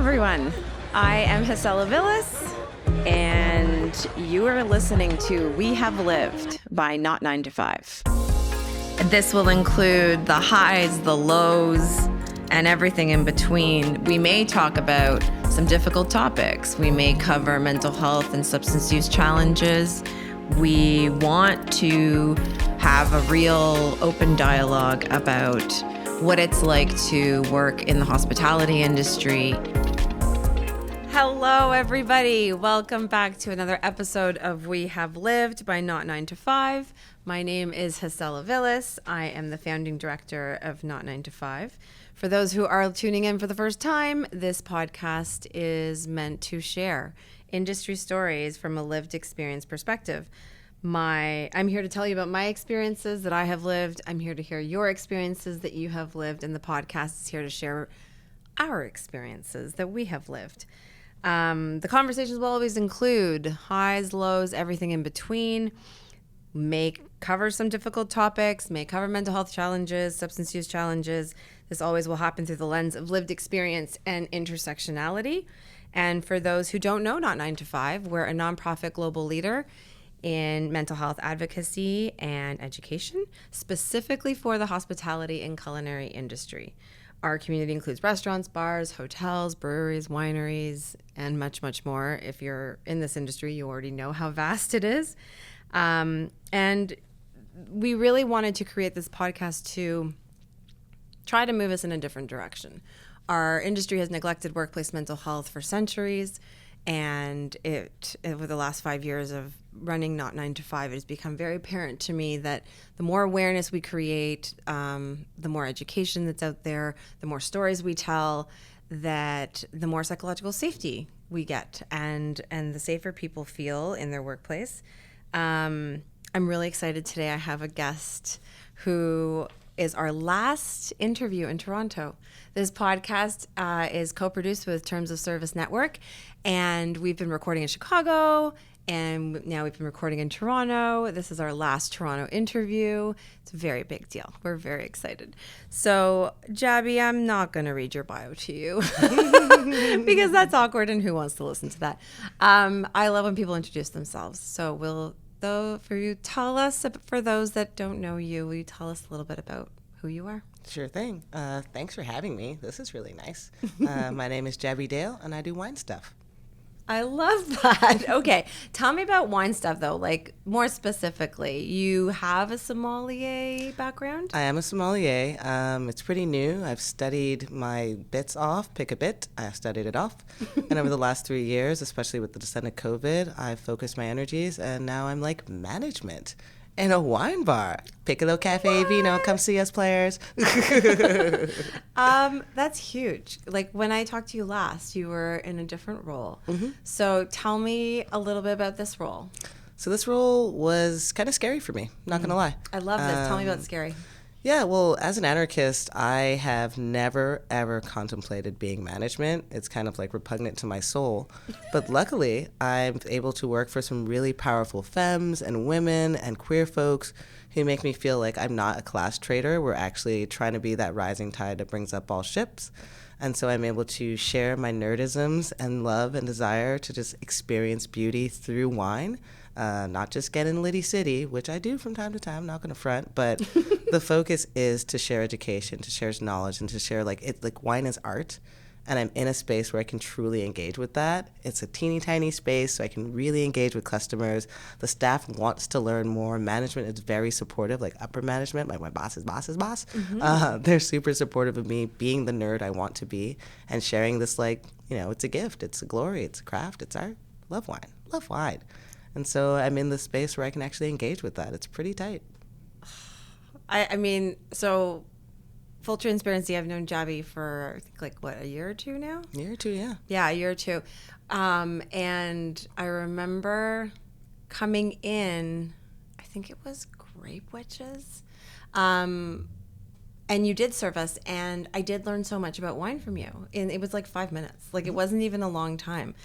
everyone. I am Hassel Aviles, and you are listening to We Have Lived by Not 9 to 5. This will include the highs, the lows, and everything in between. We may talk about some difficult topics. We may cover mental health and substance use challenges. We want to have a real open dialogue about what it's like to work in the hospitality industry. Hello, everybody. Welcome back to another episode of We Have Lived by Not 9 to 5. My name is Hassel Aviles. I am the founding director of Not 9 to 5. For those who are tuning in for the first time, this podcast is meant to share industry stories from a lived experience perspective. I'm here to tell you about my experiences that I have lived. I'm here to hear your experiences that you have lived, and the podcast is here to share our experiences that we have lived. The conversations will always include highs, lows, everything in between. May cover some difficult topics, may cover mental health challenges, substance use challenges. This always will happen through the lens of lived experience and intersectionality. And for those who don't know Not 9 to 5, we're a nonprofit global leader in mental health advocacy and education, specifically for the hospitality and culinary industry. Our community includes restaurants, bars, hotels, breweries, wineries, and much, much more. If you're in this industry, you already know how vast it is. And we really wanted to create this podcast to try to move us in a different direction. Our industry has neglected workplace mental health for centuries, and over the last 5 years of running Not 9 to 5, it has become very apparent to me that the more awareness we create, the more education that's out there, the more stories we tell, that the more psychological safety we get and the safer people feel in their workplace. I'm really excited today. I have a guest who is our last interview in Toronto. This podcast is co-produced with Terms of Service Network, and we've been recording in Chicago, and now we've been recording in Toronto. This is our last Toronto interview. It's a very big deal. We're very excited. So, Jaby, I'm not going to read your bio to you because that's awkward, and who wants to listen to that? I love when people introduce themselves. So tell us, for those that don't know you, will you tell us a little bit about who you are? Sure thing. Thanks for having me. This is really nice. My name is Jaby Dayle, and I do wine stuff. I love that. Okay. Tell me about wine stuff, though, like more specifically. You have a sommelier background? I am a sommelier. It's pretty new. I've studied my bits off, pick a bit. I studied it off. And over the last 3 years, especially with the descent of COVID, I've focused my energies, and now I'm like management in a wine bar. Piccolo Cafe Vino, come see us, players. That's huge. Like when I talked to you last, you were in a different role. Mm-hmm. So tell me a little bit about this role. So this role was kind of scary for me, not going to lie. I love this. Tell me about scary. Yeah, well, as an anarchist, I have never, ever contemplated being management. It's kind of like repugnant to my soul. But luckily, I'm able to work for some really powerful femmes and women and queer folks who make me feel like I'm not a class traitor. We're actually trying to be that rising tide that brings up all ships. And so I'm able to share my nerdisms and love and desire to just experience beauty through wine. Not just get in Liddy City, which I do from time to time, not going to front, but the focus is to share education, to share knowledge, and to share, like wine is art, and I'm in a space where I can truly engage with that. It's a teeny tiny space, so I can really engage with customers. The staff wants to learn more. Management is very supportive, like upper management, like my boss's boss's boss. Mm-hmm. They're super supportive of me being the nerd I want to be and sharing this, it's a gift, it's a glory, it's a craft, it's art. Love wine. And so I'm in this space where I can actually engage with that. It's pretty tight. I mean, so full transparency, I've known Jaby for, I think, a year or two now? A year or two, yeah. Yeah, a year or two. And I remember coming in, I think it was Grape Witches. And you did serve us, and I did learn so much about wine from you. And it was like 5 minutes. Like, it wasn't even a long time.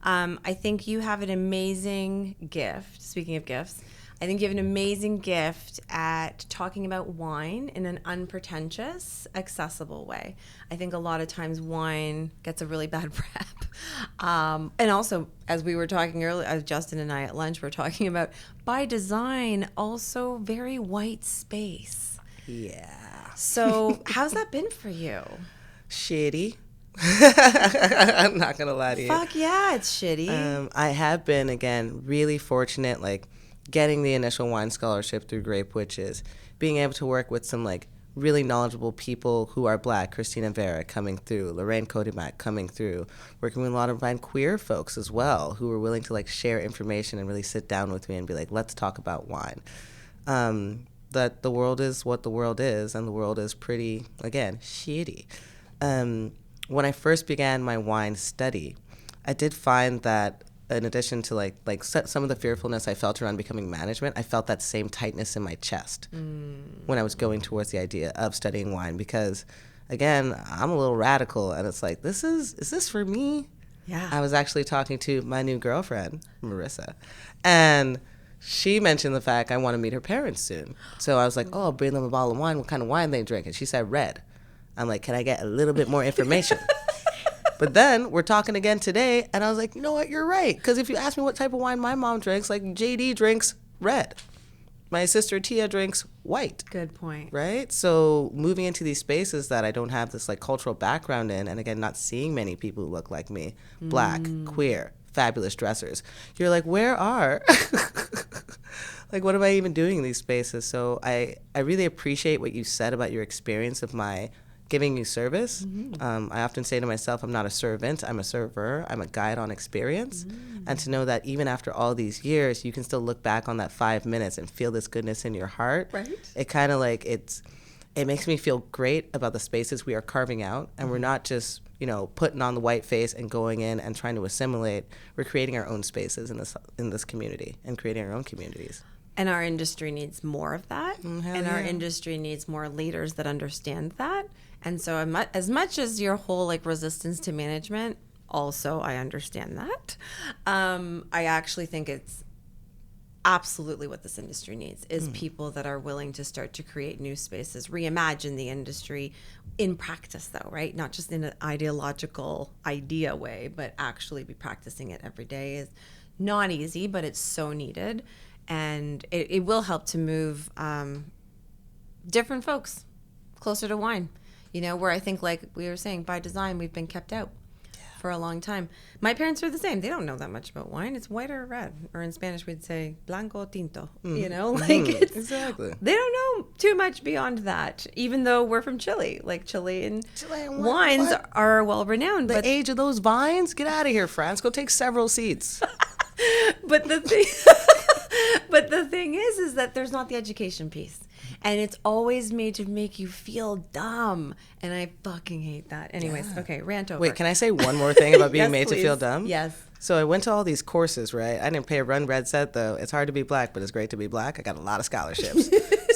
I think you have an amazing gift, speaking of gifts, I think you have an amazing gift at talking about wine in an unpretentious, accessible way. I think a lot of times wine gets a really bad rep. And also, as we were talking earlier, as Justin and I at lunch were talking about, by design, also very white space. Yeah. So how's that been for you? Shitty. I'm not gonna lie to you. Fuck yeah, it's shitty. I have been, again, really fortunate, like getting the initial wine scholarship through Grape Witches, being able to work with some like really knowledgeable people who are Black, Christina Vera coming through, Lorraine Kodimak coming through, working with a lot of my queer folks as well who were willing to like share information and really sit down with me and be like, let's talk about wine. That the world is what the world is, and the world is pretty, again, shitty. When I first began my wine study, I did find that in addition to like some of the fearfulness I felt around becoming management, I felt that same tightness in my chest when I was going towards the idea of studying wine, because again, I'm a little radical, and it's like, is this for me? Yeah. I was actually talking to my new girlfriend, Marissa, and she mentioned the fact I want to meet her parents soon. So I was like, oh, I'll bring them a bottle of wine. What kind of wine they drink? And she said red. I'm like, can I get a little bit more information? But then we're talking again today, and I was like, you know what, you're right. Because if you ask me what type of wine my mom drinks, like JD drinks red. My sister Tia drinks white. Good point. Right? So moving into these spaces that I don't have this like cultural background in, and again, not seeing many people who look like me, Black, queer, fabulous dressers, you're like, where are... like, what am I even doing in these spaces? So I really appreciate what you said about your experience of my giving you service. I often say to myself, I'm not a servant, I'm a server, I'm a guide on experience. And to know that even after all these years, you can still look back on that 5 minutes and feel this goodness in your heart. Right. It kind of like, it makes me feel great about the spaces we are carving out. And we're not just, putting on the white face and going in and trying to assimilate. We're creating our own spaces in this community and creating our own communities. And our industry needs more of that. And our yeah. industry needs more leaders that understand that. And so as much as your whole like resistance to management, also I understand that. I actually think it's absolutely what this industry needs is people that are willing to start to create new spaces, reimagine the industry in practice though, right? Not just in an ideological idea way, but actually be practicing it every day. Is not easy, but it's so needed. And it will help to move different folks closer to wine, where I think, like we were saying, by design, we've been kept out for a long time. My parents are the same. They don't know that much about wine. It's white or red. Or in Spanish, we'd say blanco tinto, it's, exactly. They don't know too much beyond that, even though we're from Chile. Like Chilean wines are well renowned. The age of those vines? Get out of here, France. Go take several seats. But the thing is that there's not the education piece, and it's always made to make you feel dumb, and I fucking hate that. Anyways, okay, rant over. Wait, can I say one more thing about being Yes, made please. to feel dumb? Yes. So I went to all these courses, right? I didn't pay a run red set though. It's hard to be Black, but it's great to be Black. I got a lot of scholarships.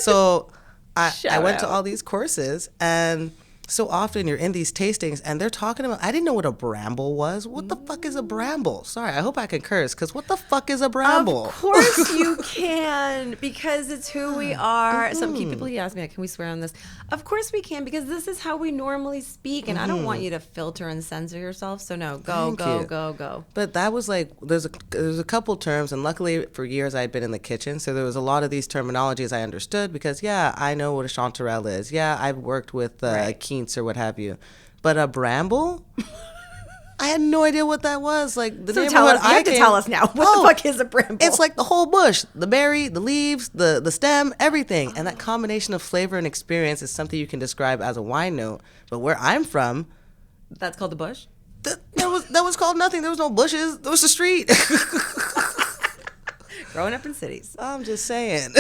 So I went to all these courses, and so often you're in these tastings and they're talking about, I didn't know what a bramble was. What the fuck is a bramble? Sorry, I hope I can curse, because what the fuck is a bramble? Of course you can, because it's who we are. Some people ask me, like, can we swear on this? Of course we can, because this is how we normally speak, and I don't want you to filter and censor yourself. So no, go. But that was like, there's a couple terms, and luckily for years I had been in the kitchen, so there was a lot of these terminologies I understood, because I know what a chanterelle is. I've worked with or what have you, but a bramble, I had no idea what that was. Like the so tell us, you have to tell us now. What the fuck is a bramble? It's like the whole bush, the berry, the leaves, the stem, everything, and that combination of flavor and experience is something you can describe as a wine note. But where I'm from, that's called the bush. That was called nothing. There was no bushes. There was a street. Growing up in cities. I'm just saying.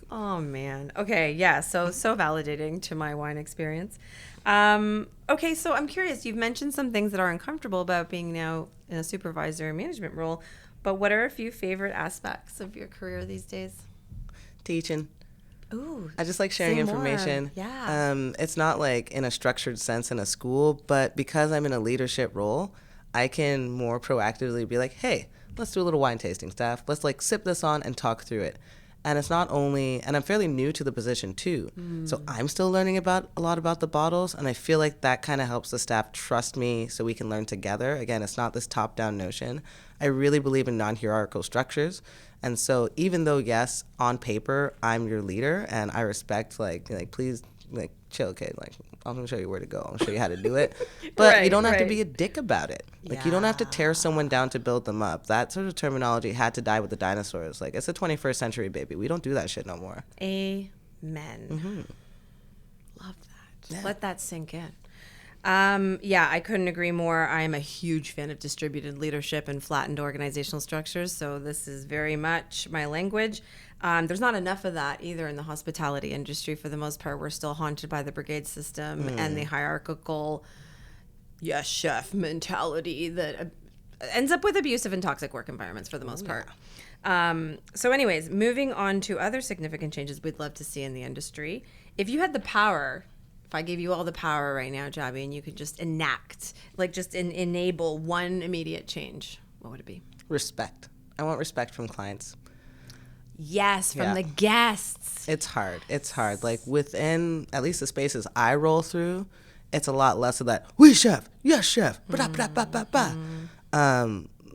Oh man. Okay. Yeah. So validating to my wine experience. Okay. So I'm curious. You've mentioned some things that are uncomfortable about being now in a supervisor management role, but what are a few favorite aspects of your career these days? Teaching. Ooh. I just like sharing information. Yeah. It's not like in a structured sense in a school, but because I'm in a leadership role, I can more proactively be like, hey, let's do a little wine tasting, staff. Let's like sip this on and talk through it. And it's not only, and I'm fairly new to the position too. So I'm still learning a lot about the bottles. And I feel like that kind of helps the staff trust me so we can learn together. Again, it's not this top-down notion. I really believe in non-hierarchical structures. And so even though, yes, on paper, I'm your leader and I respect, like please, like, chill, kid. Like, I'm going to show you where to go. I'm going to show you how to do it. But you don't have to be a dick about it. Like, you don't have to tear someone down to build them up. That sort of terminology had to die with the dinosaurs. Like, it's the 21st century, baby. We don't do that shit no more. Amen. Love that. Yeah. Let that sink in. I couldn't agree more. I am a huge fan of distributed leadership and flattened organizational structures. So this is very much my language. There's not enough of that either in the hospitality industry. For the most part, we're still haunted by the brigade system and the hierarchical, yes, chef mentality that ends up with abusive and toxic work environments for the most part. So anyways, moving on to other significant changes we'd love to see in the industry. If you had the power, if I gave you all the power right now, Jaby, and you could just enact, like just enable one immediate change, what would it be? Respect. I want respect from clients. Yes, from the guests. It's hard. It's hard. Like within at least the spaces I roll through, it's a lot less of that, oui, chef, yes, chef, blah, blah, blah, blah, blah.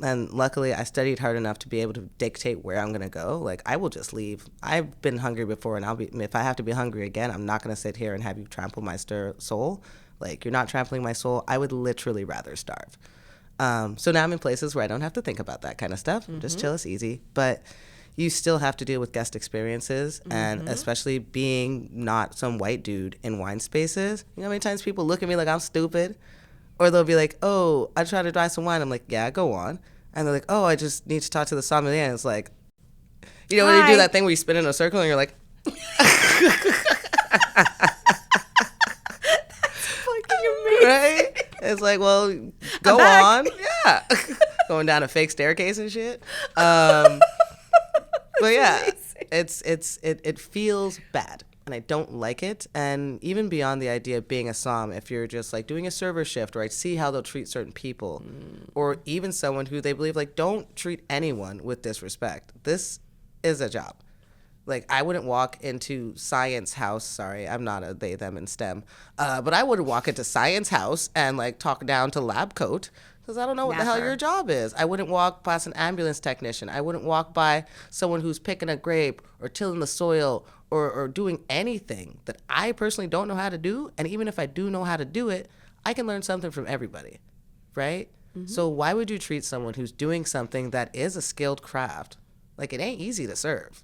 And luckily I studied hard enough to be able to dictate where I'm going to go. Like, I will just leave. I've been hungry before, and if I have to be hungry again, I'm not going to sit here and have you trample my soul. Like, you're not trampling my soul. I would literally rather starve. So now I'm in places where I don't have to think about that kind of stuff. Just chill, it's easy. But you still have to deal with guest experiences, and especially being not some white dude in wine spaces. You know how many times people look at me like I'm stupid? Or they'll be like, oh, I tried to buy some wine. I'm like, yeah, go on. And they're like, oh, I just need to talk to the sommelier. And it's like, you know, when you do that thing where you spin in a circle and you're like, that's fucking amazing. Right? It's like, well, go on. Yeah. Going down a fake staircase and shit. But yeah, it feels bad. And I don't like it. And even beyond the idea of being a somm, if you're just like doing a server shift, or I see how they'll treat certain people, or even someone who they believe, like, don't treat anyone with disrespect. This is a job. Like, I wouldn't walk into Science House. Sorry, I'm not a they, them in STEM. But I wouldn't walk into Science House and like talk down to Lab Coat, because I don't know what the hell your job is. I wouldn't walk past an ambulance technician. I wouldn't walk by someone who's picking a grape or tilling the soil or doing anything that I personally don't know how to do. And even if I do know how to do it, I can learn something from everybody, right? So why would you treat someone who's doing something that is a skilled craft? Like, it ain't easy to serve.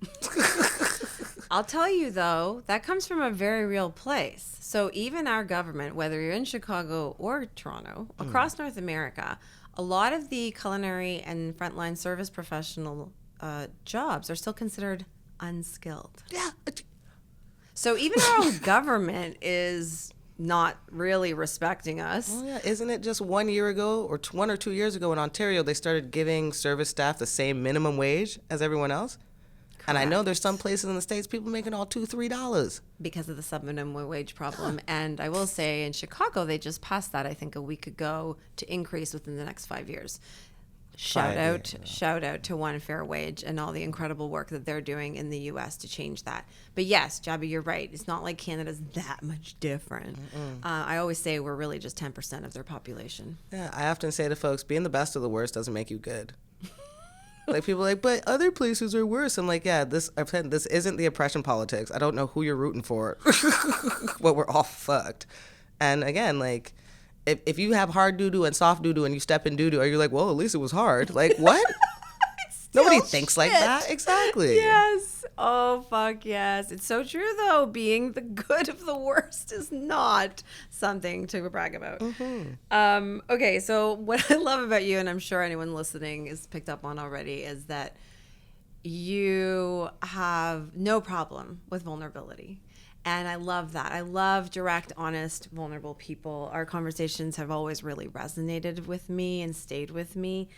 I'll tell you, though, that comes from a very real place. So even our government, whether you're in Chicago or Toronto, across North America, a lot of the culinary and frontline service professional jobs are still considered unskilled. Yeah. So even our own government is not really respecting us. Oh, yeah. Isn't it just 1 year ago or 1 or 2 years ago in Ontario, they started giving service staff the same minimum wage as everyone else? Correct. And I know there's some places in the States, people making all $2-3. Because of the sub-minimum wage problem. And I will say in Chicago, they just passed that, I think, a week ago to increase within the next 5 years. Shout out to One Fair Wage and all the incredible work that they're doing in the U.S. to change that. But yes, Jaby, you're right. It's not like Canada's that much different. I always say we're really just 10% of their population. Yeah, I often say to folks, being the best of the worst doesn't make you good. Like, people are like, but other places are worse. I'm like, yeah, this isn't the oppression politics. I don't know who you're rooting for, but we're all fucked. And again, like, if you have hard doo-doo and soft doo-doo and you step in doo-doo, are you like, well, at least it was hard? Like, what? Nobody thinks like that. Exactly. Yes. Oh, fuck yes. It's so true, though. Being the good of the worst is not something to brag about. Okay, so what I love about you, and I'm sure anyone listening is picked up on already, is that you have no problem with vulnerability. And I love that. I love direct, honest, vulnerable people. Our conversations have always really resonated with me and stayed with me.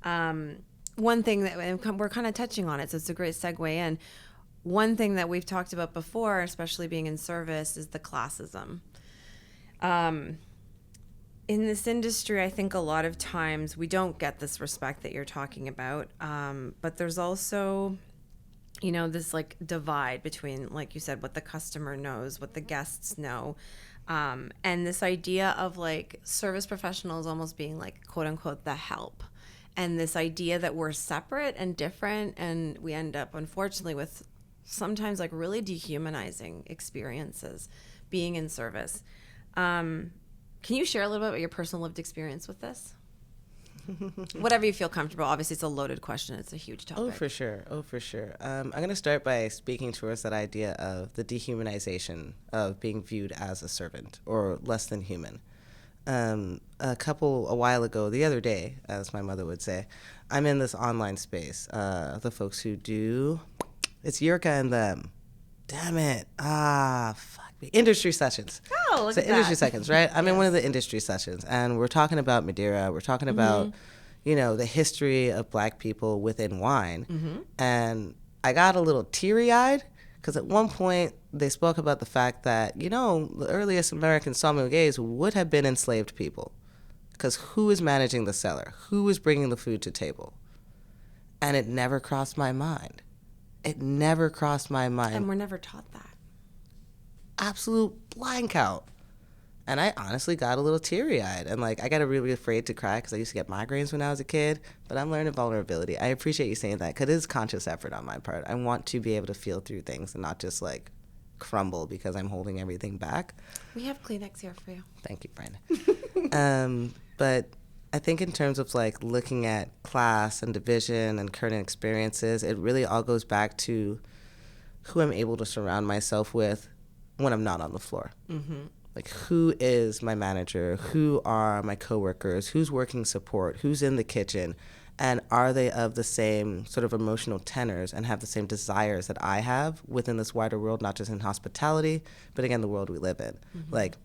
One thing that we're kind of touching on it, so it's a great segue in. One thing that we've talked about before, especially being in service, is the classism. In this industry, I think a lot of times we don't get this respect that you're talking about. But there's also you know, this like divide between, like you said, what the customer knows, what the guests know. And this idea of like service professionals almost being like quote unquote the help. And this idea that we're separate and different, and we end up unfortunately with sometimes like really dehumanizing experiences being in service. Can you share a little bit about your personal lived experience with this? Whatever you feel comfortable. Obviously, it's a loaded question. It's a huge topic. Oh, for sure. I'm going to start by speaking towards that idea of the dehumanization of being viewed as a servant or less than human. A while ago, the other day, as my mother would say, I'm in this online space. The folks who do, it's Yurka and them. Damn it. Fuck me. Industry sessions. Oh, look so at industry that. sessions, right? I'm in one of the industry sessions, and we're talking about Madeira. We're talking about, the history of Black people within wine. And I got a little teary-eyed because at one point they spoke about the fact that, the earliest American sommeliers would have been enslaved people. Because who is managing the cellar? Who is bringing the food to table? And it never crossed my mind. It never crossed my mind. And we're never taught that. Absolute blank out. And I honestly got a little teary-eyed. And, I got really afraid to cry because I used to get migraines when I was a kid. But I'm learning vulnerability. I appreciate you saying that because it is conscious effort on my part. I want to be able to feel through things and not just, crumble because I'm holding everything back. We have Kleenex here for you. Thank you, Brandon. But I think in terms of, looking at class and division and current experiences, it really all goes back to who I'm able to surround myself with when I'm not on the floor. Who is my manager? Who are my coworkers? Who's working support? Who's in the kitchen? And are they of the same sort of emotional tenors and have the same desires that I have within this wider world, not just in hospitality, but again, the world we live in?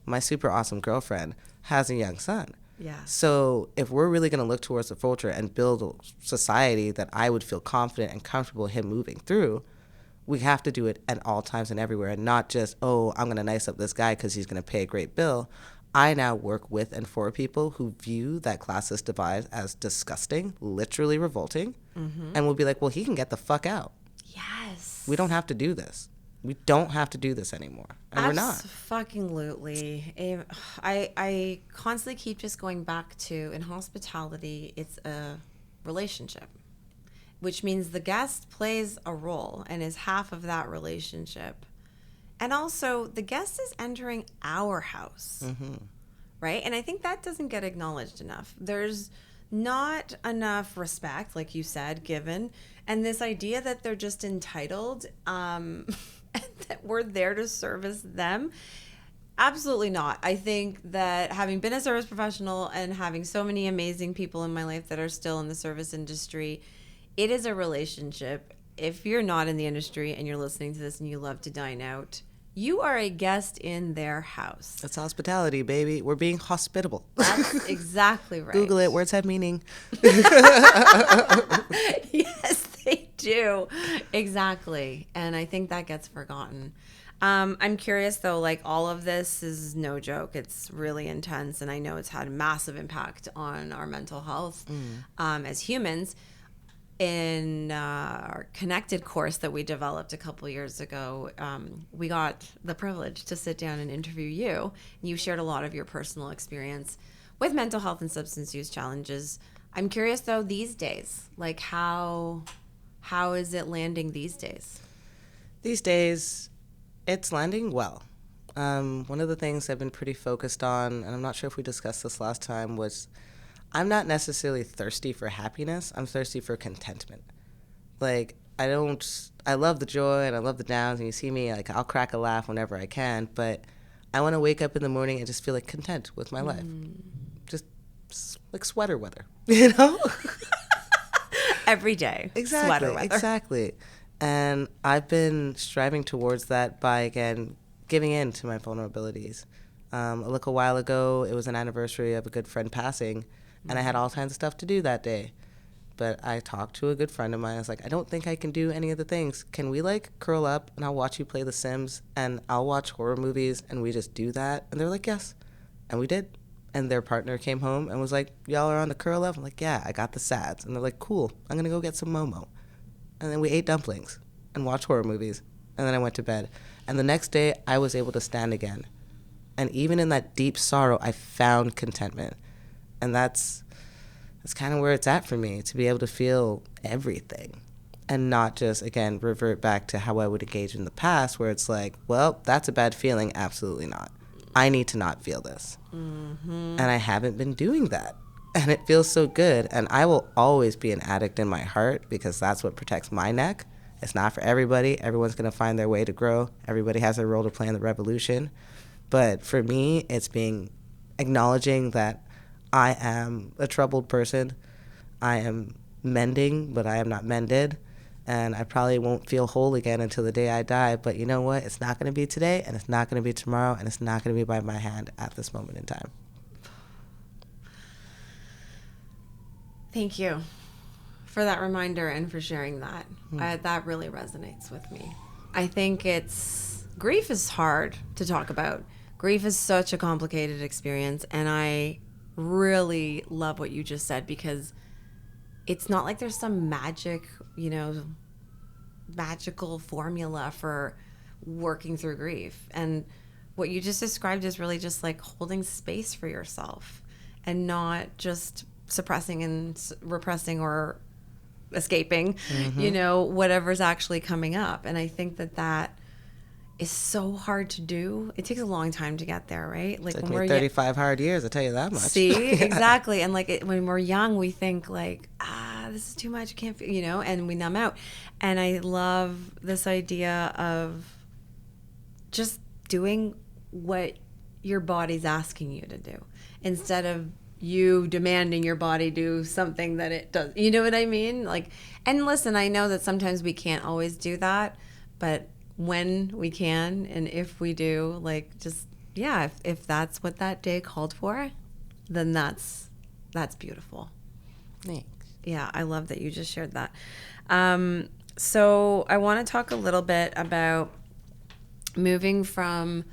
My super awesome girlfriend has a young son. Yeah. So if we're really going to look towards the future and build a society that I would feel confident and comfortable him moving through, we have to do it at all times and everywhere, and not just, I'm going to nice up this guy because he's going to pay a great bill. I now work with and for people who view that classist divide as disgusting, literally revolting, and will be like, well, he can get the fuck out. Yes. We don't have to do this. We don't have to do this anymore. And we're not. Fucking-lutely. I constantly keep just going back to, in hospitality, it's a relationship, which means the guest plays a role and is half of that relationship. And also, the guest is entering our house, right? And I think that doesn't get acknowledged enough. There's not enough respect, like you said, given. And this idea that they're just entitled, and that we're there to service them. Absolutely not. I think that having been a service professional and having so many amazing people in my life that are still in the service industry, it is a relationship. If you're not in the industry and you're listening to this and you love to dine out, you are a guest in their house. That's hospitality, baby. We're being hospitable. That's exactly right. Google it. Words have meaning. Yes, they do. Exactly. And I think that gets forgotten. I'm curious, though, all of this is no joke. It's really intense. And I know it's had a massive impact on our mental health as humans. In our Connected course that we developed a couple years ago, we got the privilege to sit down and interview you. You shared a lot of your personal experience with mental health and substance use challenges. I'm curious, though, these days, how is it landing these days? These days, it's landing well. One of the things I've been pretty focused on, and I'm not sure if we discussed this last time, was I'm not necessarily thirsty for happiness. I'm thirsty for contentment. I love the joy and I love the downs, and you see me, I'll crack a laugh whenever I can, but I want to wake up in the morning and just feel content with my life. Just sweater weather, Every day. Exactly. Sweater weather. Exactly. And I've been striving towards that by, again, giving in to my vulnerabilities. A little while ago, it was an anniversary of a good friend passing, and I had all kinds of stuff to do that day. But I talked to a good friend of mine. I was like, I don't think I can do any of the things. Can we curl up and I'll watch you play The Sims and I'll watch horror movies and we just do that? And they're like, yes. And we did. And their partner came home and was like, y'all are on the curl up? I'm like, yeah, I got the sads. And they're like, cool, I'm going to go get some Momo. And then we ate dumplings. and watched horror movies. And then I went to bed. And the next day, I was able to stand again. And even in that deep sorrow, I found contentment. And that's kind of where it's at for me, to be able to feel everything and not just, again, revert back to how I would engage in the past, where it's like, well, that's a bad feeling. Absolutely not. I need to not feel this. And I haven't been doing that. And it feels so good. And I will always be an addict in my heart, because that's what protects my neck. It's not for everybody. Everyone's going to find their way to grow. Everybody has their role to play in the revolution. But for me, it's acknowledging that I am a troubled person. I am mending, but I am not mended. And I probably won't feel whole again until the day I die. But you know what? It's not going to be today, and it's not going to be tomorrow, and it's not going to be by my hand at this moment in time. Thank you for that reminder and for sharing that. That really resonates with me. I think grief is hard to talk about. Grief is such a complicated experience, and I really love what you just said, because it's not like there's some magical formula for working through grief. And what you just described is really just like holding space for yourself and not just suppressing and repressing or escaping, whatever's actually coming up. And I think that is so hard to do. It takes a long time to get there, right? Like, it took when me 35 hard years, I'll tell you that much. See, exactly. And like when we're young, we think like, this is too much, I can't feel, and we numb out. And I love this idea of just doing what your body's asking you to do, instead of you demanding your body do something that it does. You know what I mean? Like, and listen, I know that sometimes we can't always do that, but when we can, and if we do, like, just, yeah, if that's what that day called for, then that's beautiful. Thanks. Yeah, I love that you just shared that. So I want to talk a little bit about moving from,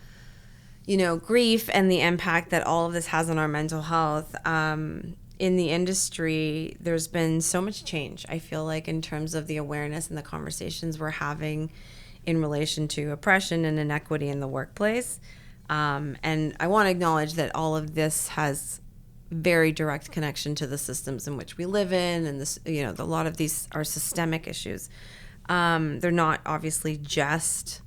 grief and the impact that all of this has on our mental health. In the industry, there's been so much change, I feel like, in terms of the awareness and the conversations we're having in relation to oppression and inequity in the workplace. And I want to acknowledge that all of this has very direct connection to the systems in which we live in, and this, a lot of these are systemic issues. They're not obviously just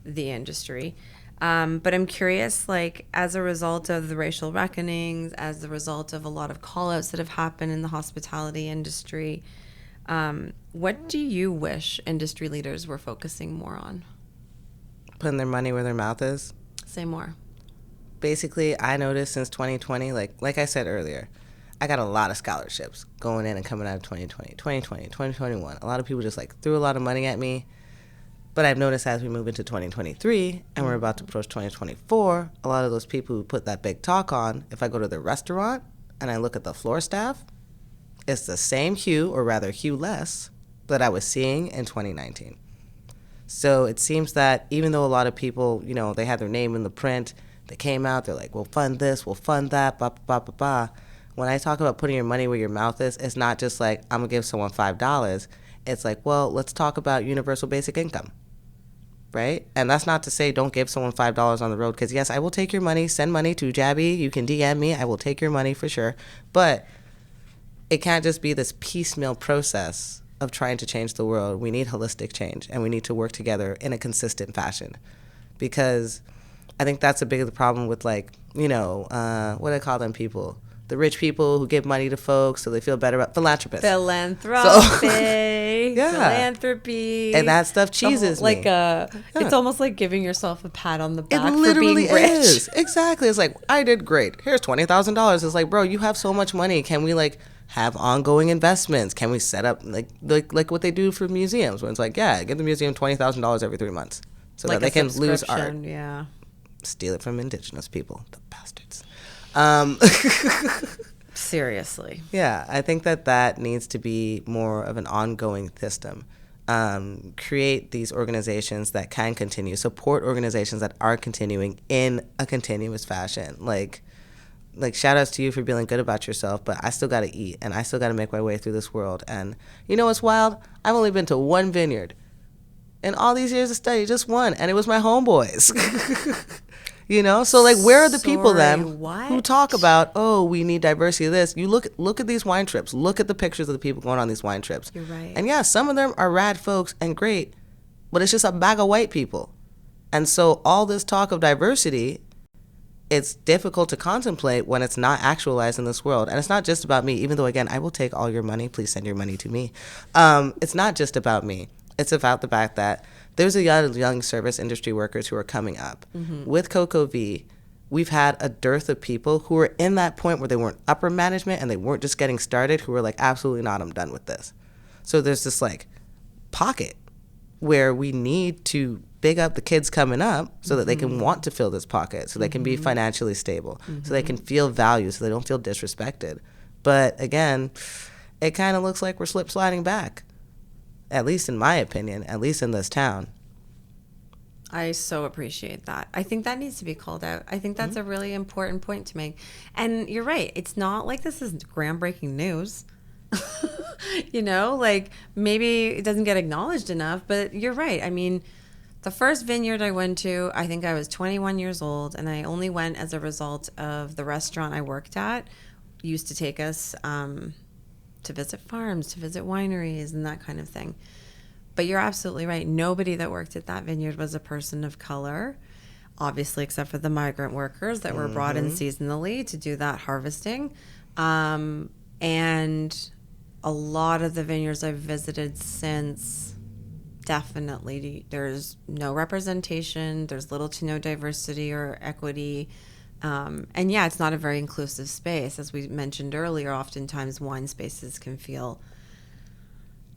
the industry. But I'm curious, like, as a result of the racial reckonings, as a result of a lot of call-outs that have happened in the hospitality industry, what do you wish industry leaders were focusing more on? Putting their money where their mouth is. Say more. Basically, I noticed since 2020, like I said earlier, I got a lot of scholarships going in and coming out of 2020, 2021. A lot of people just threw a lot of money at me. But I've noticed as we move into 2023 and we're about to approach 2024, a lot of those people who put that big talk on, if I go to their restaurant and I look at the floor staff, it's the same hue, or rather hue less, that I was seeing in 2019. So it seems that even though a lot of people, they had their name in the print, they came out, they're like, we'll fund this, we'll fund that, blah, blah, blah, blah. When I talk about putting your money where your mouth is, it's not just like, I'm going to give someone $5. It's like, well, let's talk about universal basic income, right? And that's not to say don't give someone $5 on the road, because yes, I will take your money. Send money to Jaby. You can DM me. I will take your money for sure. But it can't just be this piecemeal process of trying to change the world. We need holistic change, and we need to work together in a consistent fashion, because I think that's a big of the problem with, what do I call them people? The rich people who give money to folks so they feel better about philanthropists. Philanthropy. Yeah. Philanthropy. And that stuff cheeses me. It's almost like giving yourself a pat on the back for being rich. It literally is. Exactly. It's like, I did great. Here's $20,000. It's like, bro, you have so much money. Can we have ongoing investments? Can we set up like what they do for museums, when it's like, yeah, give the museum $20,000 every 3 months so that they can lose art. Yeah. Steal it from indigenous people, the bastards. Seriously. Yeah, I think that needs to be more of an ongoing system. Create these organizations that can continue, support organizations that are continuing in a continuous fashion. Like shout outs to you for feeling good about yourself, but I still got to eat, and I still got to make my way through this world. And you know what's wild? I've only been to one vineyard. In all these years of study, just one, and it was my homeboys. You know, so like, where are the people then who talk about, oh, we need diversity of this? You look at these wine trips. Look at the pictures of the people going on these wine trips. You're right. And yeah, some of them are rad folks and great, but it's just a bag of white people. And so all this talk of diversity, it's difficult to contemplate when it's not actualized in this world. And it's not just about me, even though, again, I will take all your money. Please send your money to me. It's not just about me. It's about the fact that there's a lot of young service industry workers who are coming up. Mm-hmm. With Cocoa V, we've had a dearth of people who were in that point where they weren't upper management and they weren't just getting started, who were like, absolutely not, I'm done with this. So there's this like pocket where we need to big up the kids coming up so that they can want to fill this pocket, so they can be financially stable, so they can feel valued, so they don't feel disrespected. But again, it kind of looks like we're slip sliding back. At least in my opinion, at least in this town. I so appreciate that. I think that needs to be called out. I think that's a really important point to make. And you're right. It's not like this is groundbreaking news. You know, like maybe it doesn't get acknowledged enough, but you're right. I mean, the first vineyard I went to, I think I was 21 years old, and I only went as a result of the restaurant I worked at used to take us to visit farms, to visit wineries and that kind of thing. But you're absolutely right. Nobody that worked at that vineyard was a person of color, obviously, except for the migrant workers that were brought in seasonally to do that harvesting. And a lot of the vineyards I've visited since, definitely there's no representation. There's little to no diversity or equity. And yeah, it's not a very inclusive space. As we mentioned earlier, oftentimes wine spaces can feel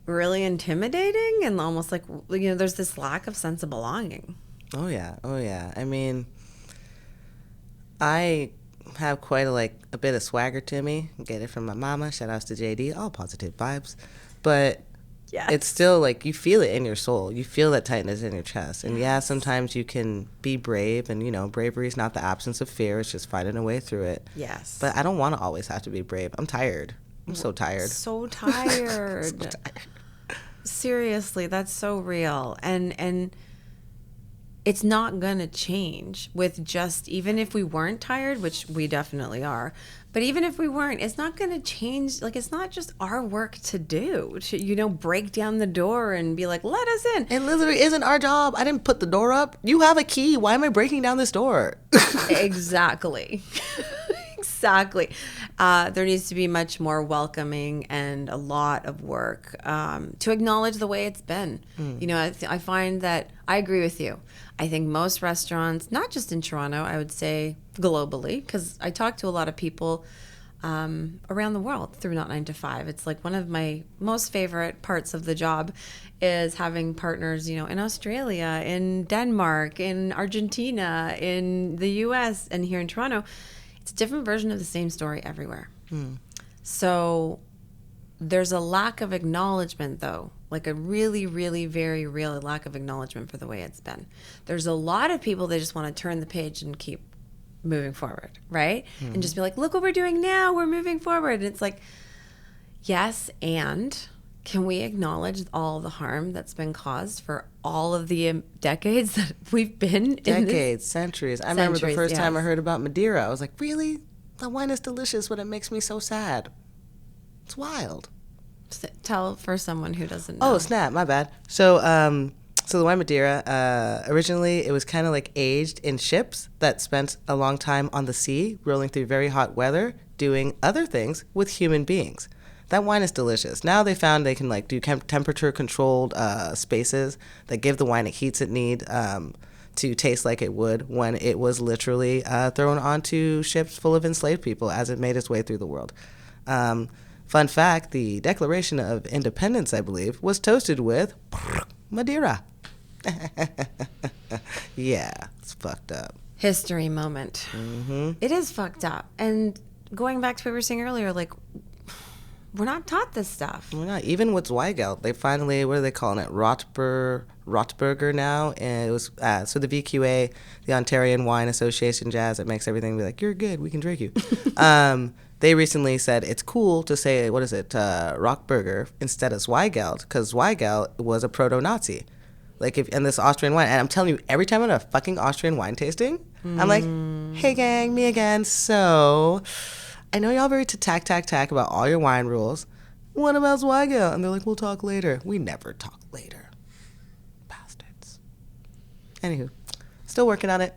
really intimidating and almost like, you know, there's this lack of sense of belonging. Oh yeah. I mean, I have quite a bit of swagger to me. Get it from my mama. Shout outs to JD. All positive vibes. But yes, it's still like you feel it in your soul. You feel that tightness in your chest. And yeah, sometimes you can be brave. And, you know, bravery is not the absence of fear. It's just finding a way through it. Yes. But I don't want to always have to be brave. I'm tired. I'm so tired. So tired. So tired. Seriously, that's so real. And it's not going to change with just, even if we weren't tired, which we definitely are, but even if we weren't, it's not going to change. Like, it's not just our work to do, to, you know, break down the door and be like, let us in. It literally isn't our job. I didn't put the door up. You have a key. Why am I breaking down this door? Exactly. Exactly. There needs to be much more welcoming and a lot of work to acknowledge the way it's been. You know, I find that I agree with you. I think most restaurants, not just in Toronto, I would say globally, because I talk to a lot of people around the world through Not 9 to 5. It's like one of my most favorite parts of the job is having partners, you know, in Australia, in Denmark, in Argentina, in the US, and here in Toronto. It's a different version of the same story everywhere. So there's a lack of acknowledgement, though, like a really, really, very real lack of acknowledgement for the way it's been. There's a lot of people that just want to turn the page and keep moving forward, right? And just be like, look what we're doing now. We're moving forward. And it's like, yes, and can we acknowledge all the harm that's been caused for all of the decades that we've been in Decades, centuries. I remember the first time I heard about Madeira. I was like, really? That wine is delicious, but it makes me so sad. It's wild. Tell for someone who doesn't know. Oh, snap. My bad. So the wine Madeira, originally it was kind of like aged in ships that spent a long time on the sea, rolling through very hot weather, doing other things with human beings. That wine is delicious. Now they found they can like do temperature controlled spaces that give the wine the heats it need to taste like it would when it was literally thrown onto ships full of enslaved people as it made its way through the world. Fun fact, the Declaration of Independence, I believe, was toasted with Madeira. Yeah, it's fucked up. History moment. It is fucked up. And going back to what we were saying earlier, like, we're not taught this stuff. We're not. Even with Zweigelt, they finally, what are they calling it? Rotburger now. And it was, so the VQA, the Ontarian Wine Association jazz, it makes everything be like, you're good, we can drink you. They recently said it's cool to say, Rockburger instead of Zweigelt, because Zweigelt was a proto-Nazi. Like and this Austrian wine, and I'm telling you, every time I'm at a fucking Austrian wine tasting, I'm like, hey gang, me again. So I know y'all very tack about all your wine rules. What about Zweigelt? And they're like, we'll talk later. We never talk later. Bastards. Anywho, still working on it.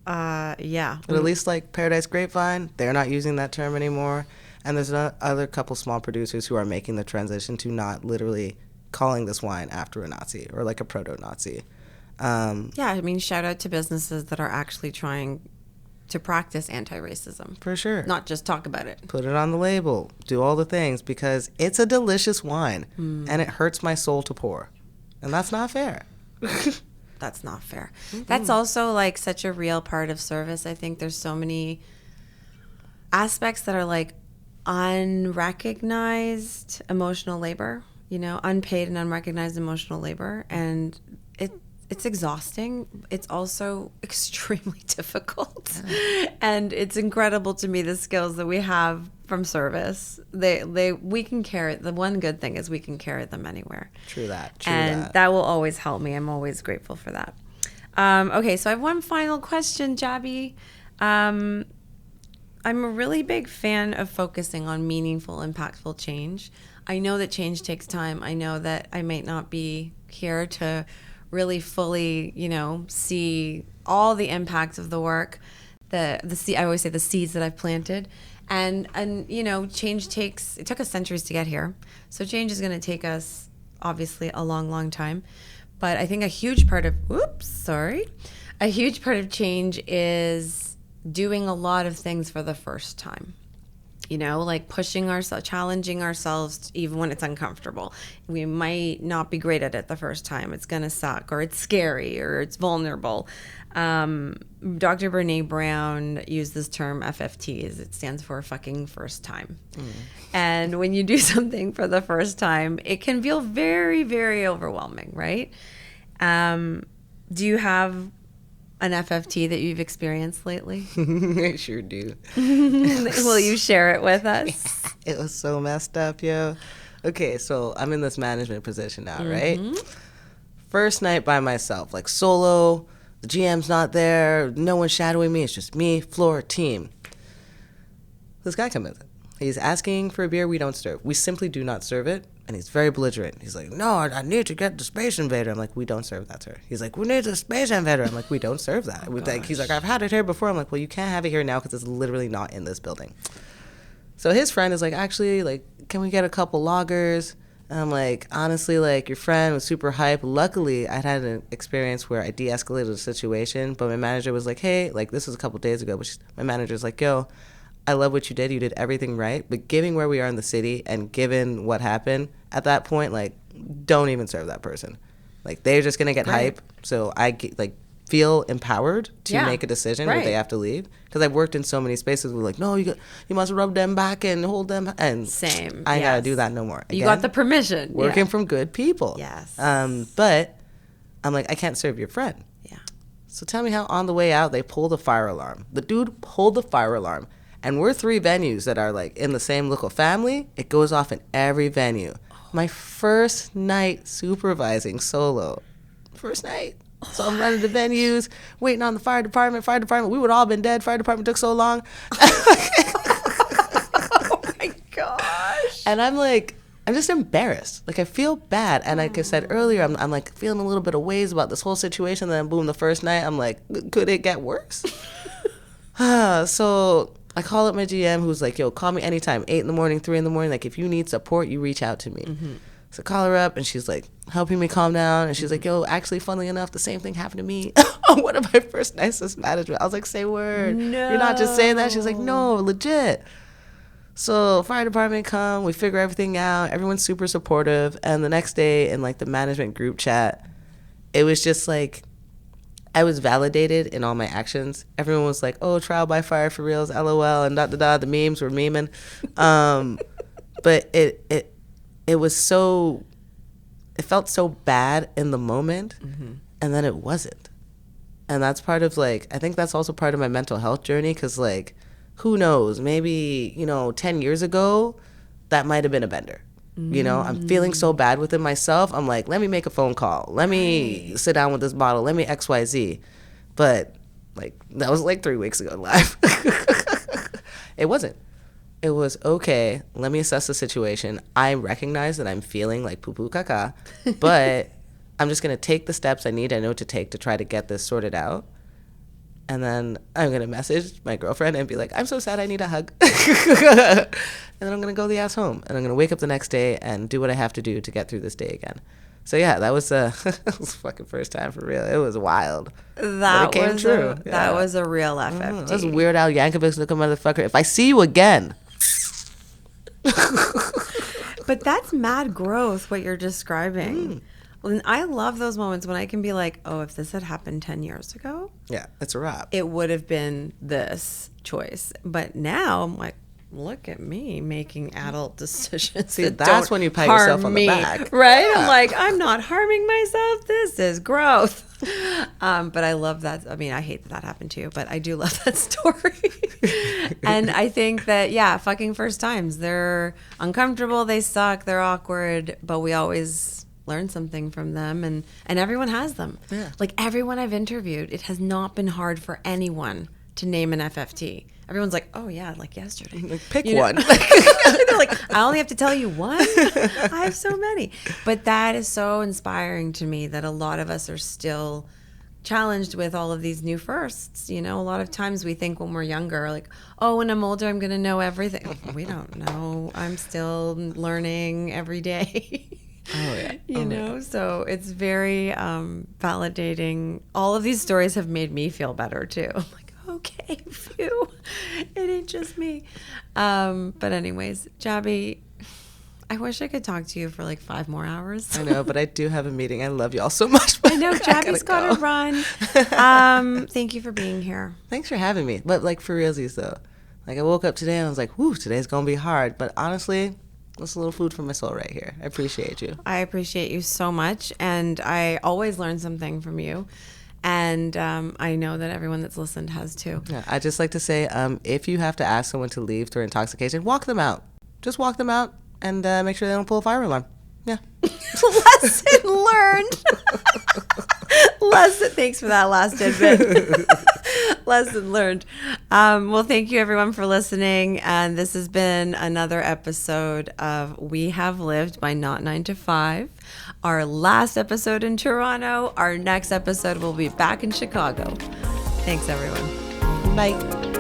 Yeah. But at least like Paradise Grapevine, they're not using that term anymore. And there's another couple small producers who are making the transition to not literally calling this wine after a Nazi or like a proto-Nazi. Yeah, I mean, shout out to businesses that are actually trying to practice anti-racism. For sure. Not just talk about it. Put it on the label. Do all the things because it's a delicious wine and it hurts my soul to pour. And that's not fair. That's not fair. That's also like such a real part of service. I think there's so many aspects that are like unrecognized emotional labor, you know, unpaid and unrecognized emotional labor. And it's exhausting. It's also extremely difficult. And it's incredible to me the skills that we have from service. We can carry, the one good thing is we can carry them anywhere. True that. And that will always help me. I'm always grateful for that. Okay, so I have one final question, Jaby. I'm a really big fan of focusing on meaningful, impactful change. I know that change takes time. I know that I might not be here to really fully, you know, see all the impact of the work. I always say the seeds that I've planted. And you know, change it took us centuries to get here. So change is going to take us, obviously, a long, long time. But I think a huge part of change is doing a lot of things for the first time. You know, like pushing ourselves, challenging ourselves, even when it's uncomfortable. We might not be great at it the first time. It's going to suck, or it's scary, or it's vulnerable. Dr. Brene Brown used this term FFTs. It stands for fucking first time. And when you do something for the first time, it can feel very, very overwhelming, right? Do you have an FFT that you've experienced lately? I sure do. Will you share it with us? It was so messed up, yo. Okay, so I'm in this management position now, right? First night by myself, like solo. The GM's not there. No one's shadowing me. It's just me, floor, team. This guy comes in. He's asking for a beer we don't serve. We simply do not serve it. And he's very belligerent. He's like, no, I need to get the Space Invader. I'm like, we don't serve that, sir. He's like, we need the Space Invader. I'm like, we don't serve that. He's like, I've had it here before. I'm like, well, you can't have it here now because it's literally not in this building. So his friend is like, actually, like, can we get a couple lagers? And I'm like, honestly, like, your friend was super hype. Luckily, I'd had an experience where I de-escalated the situation, but my manager was like, hey, like, this was a couple days ago, but my manager's like, yo, I love what you did. You did everything right. But given where we are in the city and given what happened at that point, like, don't even serve that person. Like, they're just going to get hype. So I, like, feel empowered to make a decision where they have to leave. Because I've worked in so many spaces where, like, no, you must rub them back and hold them. And same. I got to do that no more. Again, you got the permission. Working from good people. Yes. But I'm like, I can't serve your friend. Yeah. So tell me how on the way out they pulled a fire alarm. The dude pulled the fire alarm. And we're 3 venues that are, like, in the same local family. It goes off in every venue. My first night supervising solo. First night. So I'm running the venues, waiting on the fire department. We would all been dead. Fire department took so long. Oh, my gosh. And I'm like, I'm just embarrassed. Like, I feel bad. And like I said earlier, I'm like feeling a little bit of ways about this whole situation. Then boom, the first night, I'm like, could it get worse? So I call up my GM, who's like, yo, call me anytime, 8 in the morning, 3 in the morning. Like, if you need support, you reach out to me. So I call her up, and she's like, helping me calm down. And she's like, yo, actually, funnily enough, the same thing happened to me on one of my first nicest management. I was like, say word. No. You're not just saying that? She's like, no, legit. So fire department come, we figure everything out. Everyone's super supportive. And the next day in, like, the management group chat, it was just like, I was validated in all my actions. Everyone was like, oh, trial by fire for reals, LOL, and the memes were memeing. But it was so, it felt so bad in the moment, and then it wasn't. And that's part of, like, I think that's also part of my mental health journey, because, like, who knows, maybe, 10 years ago, that might have been a bender. You know, I'm feeling so bad within myself. I'm like, let me make a phone call. Let me sit down with this bottle. Let me XYZ. But like, that was like 3 weeks ago in life. It wasn't. It was, okay, let me assess the situation. I recognize that I'm feeling like poo-poo caca, but I'm just going to take the steps I know to take to try to get this sorted out. And then I'm going to message my girlfriend and be like, I'm so sad, I need a hug. And then I'm going to go the ass home. And I'm going to wake up the next day and do what I have to do to get through this day again. So yeah, that was that was fucking first time for real. It was wild. That came was true. That was a real FFT. That's Weird Al Yankovic looking motherfucker. If I see you again. But that's mad growth, what you're describing. And I love those moments when I can be like, oh, if this had happened 10 years ago, yeah, it's a wrap. It would have been this choice. But now I'm like, look at me making adult decisions. See, that's when you pat yourself on the back. Right? Yeah. I'm like, I'm not harming myself. This is growth. But I love that. I mean, I hate that happened to you, but I do love that story. And I think that, yeah, fucking first times, they're uncomfortable, they suck, they're awkward, but we always learn something from them, and everyone has them. Yeah. Like everyone I've interviewed, it has not been hard for anyone to name an FFT. Everyone's like, oh yeah, like yesterday. Like, pick one. They're like, I only have to tell you one? I have so many. But that is so inspiring to me that a lot of us are still challenged with all of these new firsts. You know, a lot of times we think when we're younger, like, oh, when I'm older, I'm going to know everything. We don't know. I'm still learning every day. Oh, yeah. You know, so it's very validating. All of these stories have made me feel better, too. I'm like, okay, phew. It ain't just me. But anyways, Jaby, I wish I could talk to you for like 5 more hours. I know, but I do have a meeting. I love you all so much. I know, Jaby's got to run. Thank you for being here. Thanks for having me. But like, for realsies, though. Like, I woke up today and I was like, whew, today's going to be hard. But honestly, that's a little food for my soul right here. I appreciate you. I appreciate you so much. And I always learn something from you. And I know that everyone that's listened has too. Yeah, I just like to say, if you have to ask someone to leave through intoxication, walk them out. Just walk them out and make sure they don't pull a fire alarm. Yeah. Lesson learned. Thanks for that last tidbit. Lesson learned. Well, thank you everyone for listening. And this has been another episode of We Have Lived by Not 9 to 5. Our last episode in Toronto. Our next episode will be back in Chicago. Thanks everyone. Bye.